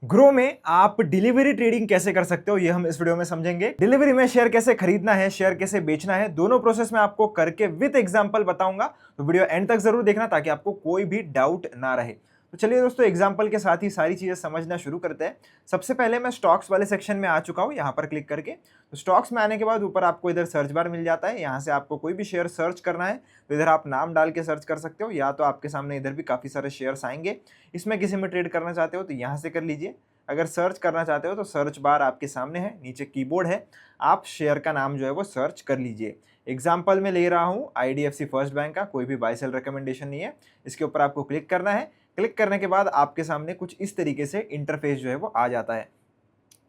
Grow में आप delivery trading कैसे कर सकते हो ये हम इस वीडियो में समझेंगे। डिलीवरी में शेयर कैसे खरीदना है, शेयर कैसे बेचना है, दोनों प्रोसेस में आपको करके विद एग्जांपल बताऊंगा। तो वीडियो एंड तक जरूर देखना ताकि आपको कोई भी डाउट ना रहे। तो चलिए दोस्तों, एग्जांपल के साथ ही सारी चीजें समझना शुरू करते हैं। सबसे पहले मैं स्टॉक्स वाले सेक्शन में आ चुका हूं, यहां पर क्लिक करके। तो स्टॉक्स में आने के बाद ऊपर आपको इधर सर्च बार मिल जाता है। यहां से आपको कोई भी शेयर सर्च करना है तो इधर आप नाम डाल के सर्च कर सकते हो, या तो आपके सामने इधर भी काफी सारे शेयर्स आएंगे। इसमें किसी में ट्रेड करना चाहते हो तो यहां से कर लीजिए। अगर सर्च करना चाहते हो तो सर्च बार आपके सामने है, नीचे कीबोर्ड है, आप शेयर का नाम जो है वो सर्च कर लीजिए। एग्जाम्पल में ले रहा हूँ IDFC फर्स्ट बैंक का, कोई भी बाय सेल रिकमेंडेशन नहीं है। इसके ऊपर आपको क्लिक करना है। क्लिक करने के बाद आपके सामने कुछ इस तरीके से इंटरफेस जो है वो आ जाता है।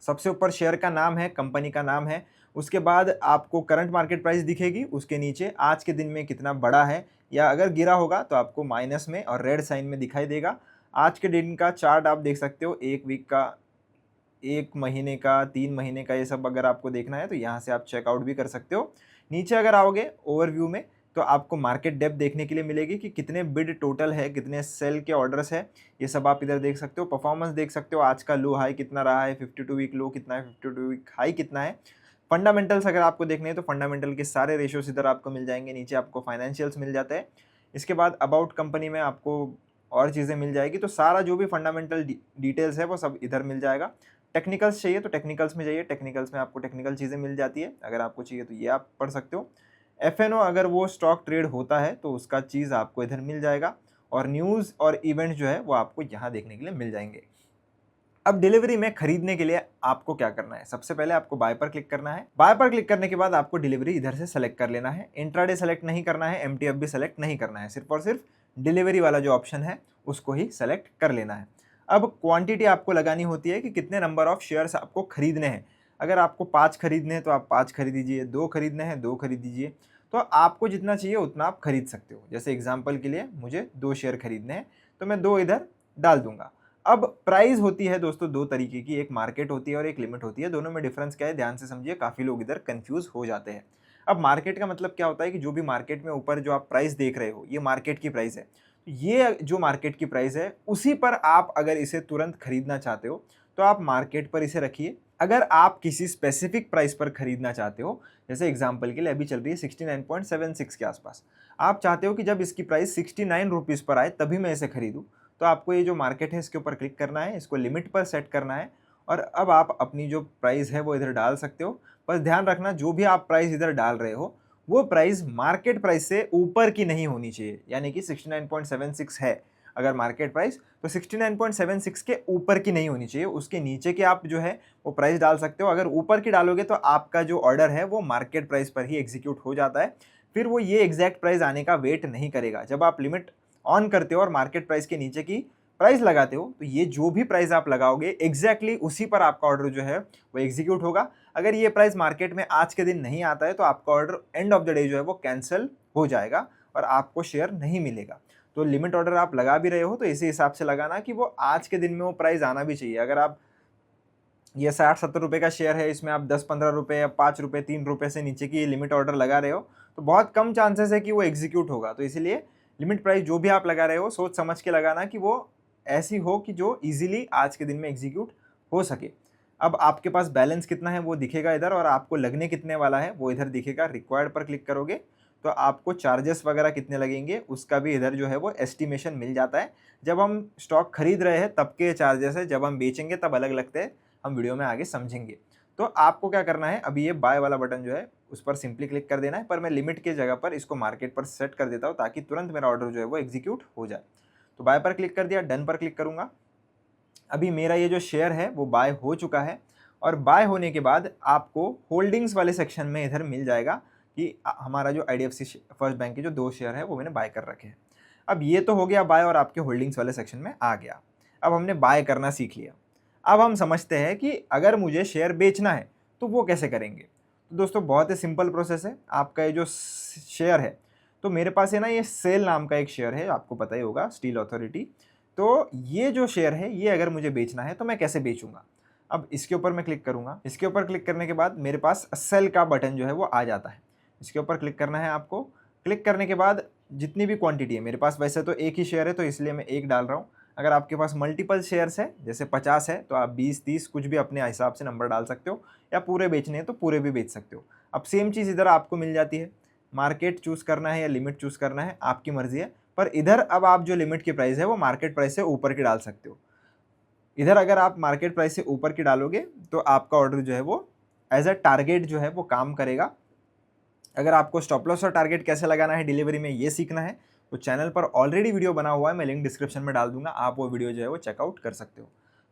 सबसे ऊपर शेयर का नाम है, कंपनी का नाम है, उसके बाद आपको करंट मार्केट प्राइस दिखेगी, उसके नीचे आज के दिन में कितना बढ़ा है, या अगर गिरा होगा तो आपको माइनस में और रेड साइन में दिखाई देगा। आज के दिन का चार्ट आप देख सकते हो, एक वीक का, एक महीने का, 3 महीने का, ये सब अगर आपको देखना है तो यहाँ से आप चेकआउट भी कर सकते हो। नीचे अगर आओगे ओवरव्यू में तो आपको मार्केट डेप्थ देखने के लिए मिलेगी कि कितने बिड टोटल है, कितने सेल के ऑर्डर्स है, ये सब आप इधर देख सकते हो। परफॉर्मेंस देख सकते हो, आज का लो हाई कितना रहा है, 52 वीक लो कितना है, 52 वीक हाई कितना है। फंडामेंटल्स अगर आपको देखने हैं तो फंडामेंटल के सारे रेशियोज इधर आपको मिल जाएंगे। नीचे आपको फाइनेंशियल्स मिल जाता है। इसके बाद अबाउट कंपनी में आपको और चीज़ें मिल जाएगी। तो सारा जो भी फंडामेंटल डिटेल्स है वो सब इधर मिल जाएगा। टेक्निकल्स चाहिए तो टेक्निकल्स में जाइए, टेक्निकल्स में आपको टेक्निकल चीज़ें मिल जाती है। अगर आपको चाहिए तो ये आप पढ़ सकते हो। FNO अगर वो स्टॉक ट्रेड होता है तो उसका चीज़ आपको इधर मिल जाएगा, और न्यूज़ और इवेंट जो है वो आपको यहाँ देखने के लिए मिल जाएंगे। अब डिलीवरी में खरीदने के लिए आपको क्या करना है, सबसे पहले आपको बाय पर क्लिक करना है। बाय पर क्लिक करने के बाद आपको डिलीवरी इधर से सेलेक्ट कर लेना है। इंट्राडे सेलेक्ट नहीं करना है, MTF भी सेलेक्ट नहीं करना है, सिर्फ और सिर्फ डिलीवरी वाला जो ऑप्शन है उसको ही सेलेक्ट कर लेना है। अब क्वांटिटी आपको लगानी होती है कि कितने नंबर ऑफ शेयर्स आपको खरीदने हैं। अगर आपको 5 खरीदने हैं तो आप 5 खरीद दीजिए, 2 खरीदने हैं 2 खरीद दीजिए। तो आपको जितना चाहिए उतना आप खरीद सकते हो। जैसे एग्जाम्पल के लिए मुझे 2 शेयर खरीदने हैं तो मैं 2 इधर डाल दूंगा। अब प्राइस होती है दोस्तों 2 तरीके की, एक मार्केट होती है और एक लिमिट होती है। दोनों में डिफरेंस क्या है ध्यान से समझिए, काफ़ी लोग इधर कंफ्यूज हो जाते हैं। अब मार्केट का मतलब क्या होता है कि जो भी मार्केट में ऊपर जो आप प्राइस देख रहे हो ये मार्केट की प्राइस है। ये जो मार्केट की प्राइस है उसी पर आप अगर इसे तुरंत खरीदना चाहते हो तो आप मार्केट पर इसे रखिए। अगर आप किसी स्पेसिफिक प्राइस पर खरीदना चाहते हो, जैसे एग्जांपल के लिए अभी चल रही है 69.76 के आसपास, आप चाहते हो कि जब इसकी प्राइस 69 रुपीज़ पर आए तभी मैं इसे खरीदूं, तो आपको ये जो मार्केट है इसके ऊपर क्लिक करना है, इसको लिमिट पर सेट करना है, और अब आप अपनी जो प्राइस है वो इधर डाल सकते हो। बस ध्यान रखना जो भी आप प्राइस इधर डाल रहे हो वो प्राइस मार्केट प्राइस से ऊपर की नहीं होनी चाहिए। यानी कि 69.76 है अगर मार्केट प्राइस, तो 69.76 के ऊपर की नहीं होनी चाहिए। उसके नीचे की आप जो है वो प्राइस डाल सकते हो। अगर ऊपर की डालोगे तो आपका जो ऑर्डर है वो मार्केट प्राइस पर ही एग्जीक्यूट हो जाता है, फिर वो ये एग्जैक्ट प्राइस आने का वेट नहीं करेगा। जब आप लिमिट ऑन करते हो और मार्केट प्राइस के नीचे की प्राइस लगाते हो तो ये जो भी प्राइस आप लगाओगे एग्जैक्टली उसी पर आपका ऑर्डर जो है वो एग्जीक्यूट होगा। अगर ये प्राइस मार्केट में आज के दिन नहीं आता है तो आपका order end of the day जो है वो कैंसिल हो जाएगा और आपको शेयर नहीं मिलेगा। तो लिमिट ऑर्डर आप लगा भी रहे हो तो इसी हिसाब से लगाना कि वो आज के दिन में वो प्राइस आना भी चाहिए। अगर आप ये 60-70 रुपये का शेयर है, इसमें आप 10-15 रुपये या 5 रुपये 3 रुपये से नीचे की लिमिट ऑर्डर लगा रहे हो तो बहुत कम चांसेस है कि वो एग्जीक्यूट होगा। तो इसीलिए लिमिट प्राइस जो भी आप लगा रहे हो सोच समझ के लगाना कि वो ऐसी हो कि जो इजीली आज के दिन में एग्जीक्यूट हो सके। अब आपके पास बैलेंस कितना है वो दिखेगा इधर, और आपको लगने कितने वाला है वो इधर दिखेगा। रिक्वायर्ड पर क्लिक करोगे तो आपको चार्जेस वगैरह कितने लगेंगे उसका भी इधर जो है वो एस्टिमेशन मिल जाता है। जब हम स्टॉक खरीद रहे हैं तब के चार्जेस है, जब हम बेचेंगे तब अलग लगते हैं, हम वीडियो में आगे समझेंगे। तो आपको क्या करना है, अभी ये बाय वाला बटन जो है उस पर सिंपली क्लिक कर देना है, पर मैं लिमिट के जगह पर इसको मार्केट पर सेट कर देता हूँ ताकि तुरंत मेरा ऑर्डर जो है वो एग्जीक्यूट हो जाए। तो बाय पर क्लिक कर दिया, डन पर क्लिक करूँगा। अभी मेरा ये जो शेयर है वो बाय हो चुका है, और बाय होने के बाद आपको होल्डिंग्स वाले सेक्शन में इधर मिल जाएगा कि हमारा जो IDFC फर्स्ट बैंक के जो 2 शेयर है वो मैंने बाय कर रखे हैं। अब ये तो हो गया बाय और आपके होल्डिंग्स वाले सेक्शन में आ गया। अब हमने बाय करना सीख लिया। अब हम समझते हैं कि अगर मुझे शेयर बेचना है तो वो कैसे करेंगे। तो दोस्तों बहुत ही सिंपल प्रोसेस है। आपका ये जो शेयर है, तो मेरे पास है ना ये सेल नाम का एक शेयर है, आपको पता ही होगा, स्टील अथॉरिटी। तो ये जो शेयर है ये अगर मुझे बेचना है तो मैं कैसे बेचूंगा। अब इसके ऊपर मैं क्लिक करूंगा। इसके ऊपर क्लिक करने के बाद मेरे पास सेल का बटन जो है वो आ जाता है। इसके ऊपर क्लिक करना है आपको। क्लिक करने के बाद जितनी भी क्वांटिटी है मेरे पास, वैसे तो एक ही शेयर है तो इसलिए मैं 1 डाल रहा हूँ। अगर आपके पास मल्टीपल शेयर्स है, जैसे 50 है, तो आप 20, 30 कुछ भी अपने हिसाब से नंबर डाल सकते हो, या पूरे बेचने हैं तो पूरे भी बेच सकते हो। अब सेम चीज़ इधर आपको मिल जाती है। मार्केट चूज़ करना है या लिमिट चूज़ करना है, आपकी मर्जी है। पर इधर अब आप जो लिमिट की प्राइस है वो मार्केट प्राइस से ऊपर की डाल सकते हो। इधर अगर आप मार्केट प्राइस से ऊपर की डालोगे तो आपका ऑर्डर जो है वो एज अ टारगेट जो है वो काम करेगा। अगर आपको स्टॉप लॉस और टारगेट कैसे लगाना है डिलीवरी में ये सीखना है, तो चैनल पर ऑलरेडी वीडियो बना हुआ है, मैं लिंक डिस्क्रिप्शन में डाल दूंगा, आप वो वीडियो जो है वो चेकआउट कर सकते हो।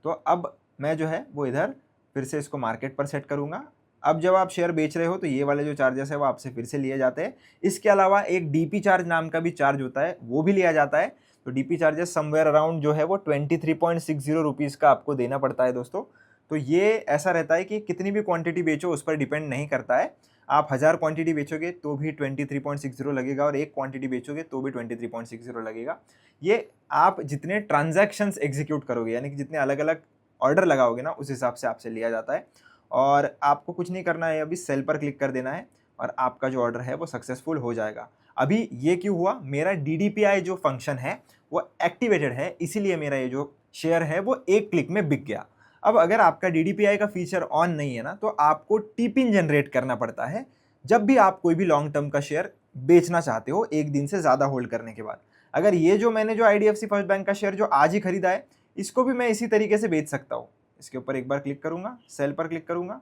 तो अब मैं जो है वो इधर फिर से इसको मार्केट पर सेट करूंगा। अब जब आप शेयर बेच रहे हो तो ये वाले जो चार्जेस है वो आपसे फिर से लिए जाते हैं। इसके अलावा एक डीपी चार्ज नाम का भी चार्ज होता है, वो भी लिया जाता है। तो डीपी चार्जेस समवेयर अराउंड जो है वो 23.60 रुपीज़ का आपको देना पड़ता है दोस्तों। तो ये ऐसा रहता है कि कितनी भी क्वांटिटी बेचो उस पर डिपेंड नहीं करता है। आप 1000 क्वांटिटी बेचोगे तो भी 23.60 लगेगा, और एक क्वांटिटी बेचोगे तो भी 23.60 लगेगा। ये आप जितने ट्रांजैक्शंस एग्जीक्यूट करोगे, यानी कि जितने अलग अलग ऑर्डर लगाओगे ना, उस हिसाब से आपसे लिया जाता है। और आपको कुछ नहीं करना है, अभी सेल पर क्लिक कर देना है और आपका जो ऑर्डर है वो सक्सेसफुल हो जाएगा। अभी ये क्यों हुआ, मेरा DDPI जो फंक्शन है वो एक्टिवेटेड है, इसीलिए मेरा ये जो शेयर है वो एक क्लिक में बिक गया। अब अगर आपका DDPI का फीचर ऑन नहीं है ना, तो आपको टी-पिन जनरेट करना पड़ता है जब भी आप कोई भी लॉन्ग टर्म का शेयर बेचना चाहते हो एक दिन से ज़्यादा होल्ड करने के बाद। अगर ये जो मैंने जो IDFC फर्स्ट बैंक का शेयर जो आज ही खरीदा है, इसको भी मैं इसी तरीके से बेच सकता हूँ। इसके ऊपर एक बार क्लिक करूँगा, सेल पर क्लिक करूँगा,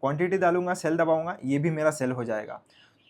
क्वांटिटी डालूंगा, सेल दबाऊंगा, ये भी मेरा सेल हो जाएगा।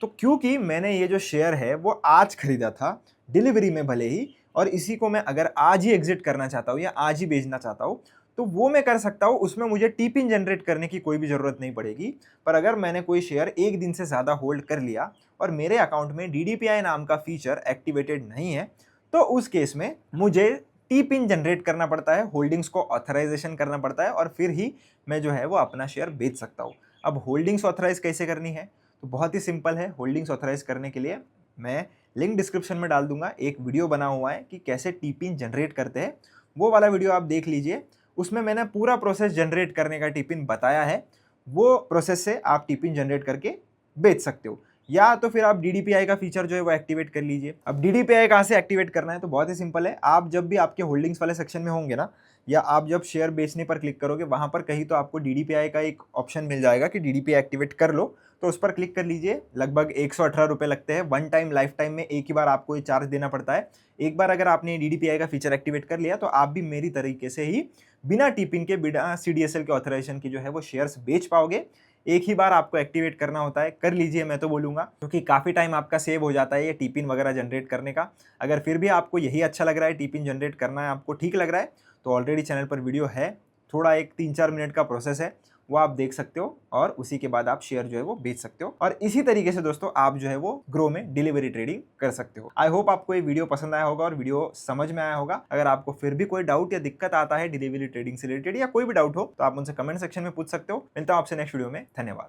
तो क्योंकि मैंने ये जो शेयर है वो आज खरीदा था डिलीवरी में भले ही, और इसी को मैं अगर आज ही एग्जिट करना चाहता हूँ या आज ही बेचना चाहता हूँ तो वो मैं कर सकता हूँ, उसमें मुझे टी-पिन जनरेट करने की कोई भी ज़रूरत नहीं पड़ेगी। पर अगर मैंने कोई शेयर एक दिन से ज़्यादा होल्ड कर लिया और मेरे अकाउंट में DDPI नाम का फीचर एक्टिवेटेड नहीं है, तो उस केस में मुझे टी-पिन जनरेट करना पड़ता है, होल्डिंग्स को ऑथराइजेशन करना पड़ता है, और फिर ही मैं जो है वो अपना शेयर बेच सकता हूँ। अब होल्डिंग्स ऑथराइज कैसे करनी है, तो बहुत ही सिंपल है। होल्डिंग्स ऑथराइज करने के लिए मैं लिंक डिस्क्रिप्शन में डाल दूंगा, एक वीडियो बना हुआ है कि कैसे टी-पिन जनरेट करते हैं, वो वाला वीडियो आप देख लीजिए। उसमें मैंने पूरा प्रोसेस जनरेट करने का टी-पिन बताया है, वो प्रोसेस से आप टी-पिन जनरेट करके बेच सकते हो। या तो फिर आप DDPI का फीचर जो है वो एक्टिवेट कर लीजिए। अब DDPI कहाँ से एक्टिवेट करना है, तो बहुत ही सिंपल है। आप जब भी आपके होल्डिंग्स वाले सेक्शन में होंगे ना, या आप जब शेयर बेचने पर क्लिक करोगे वहां पर कहीं तो आपको DDPI का एक ऑप्शन मिल जाएगा कि DDPI एक्टिवेट कर लो, तो उस पर क्लिक कर लीजिए। लगभग 118 रुपये लगते हैं, वन टाइम लाइफ टाइम में एक ही बार आपको ये चार्ज देना पड़ता है। एक बार अगर आपने DDPI का फीचर एक्टिवेट कर लिया तो आप भी मेरी तरीके से ही बिना टी-पिन के, बिना CDSL के ऑथराइजेशन की जो है वो शेयर्स बेच पाओगे। एक ही बार आपको एक्टिवेट करना होता है, कर लीजिए मैं तो बोलूँगा, क्योंकि काफ़ी टाइम आपका सेव हो जाता है ये टी-पिन वगैरह जनरेट करने का। अगर फिर भी आपको यही अच्छा लग रहा है, टी-पिन जनरेट करना है आपको ठीक लग रहा है, तो ऑलरेडी चैनल पर वीडियो है, थोड़ा एक 3-4 मिनट का प्रोसेस है, वो आप देख सकते हो, और उसी के बाद आप शेयर जो है वो बेच सकते हो। और इसी तरीके से दोस्तों आप जो है वो ग्रो में डिलीवरी ट्रेडिंग कर सकते हो। आई होप आपको ये वीडियो पसंद आया होगा और वीडियो समझ में आया होगा। अगर आपको फिर भी कोई डाउट या दिक्कत आता है डिलीवरी ट्रेडिंग से रिलेटेड, या कोई भी डाउट हो, तो आप मुझसे कमेंट सेक्शन में पूछ सकते हो। मिलता हूं आपसे नेक्स्ट वीडियो में, धन्यवाद।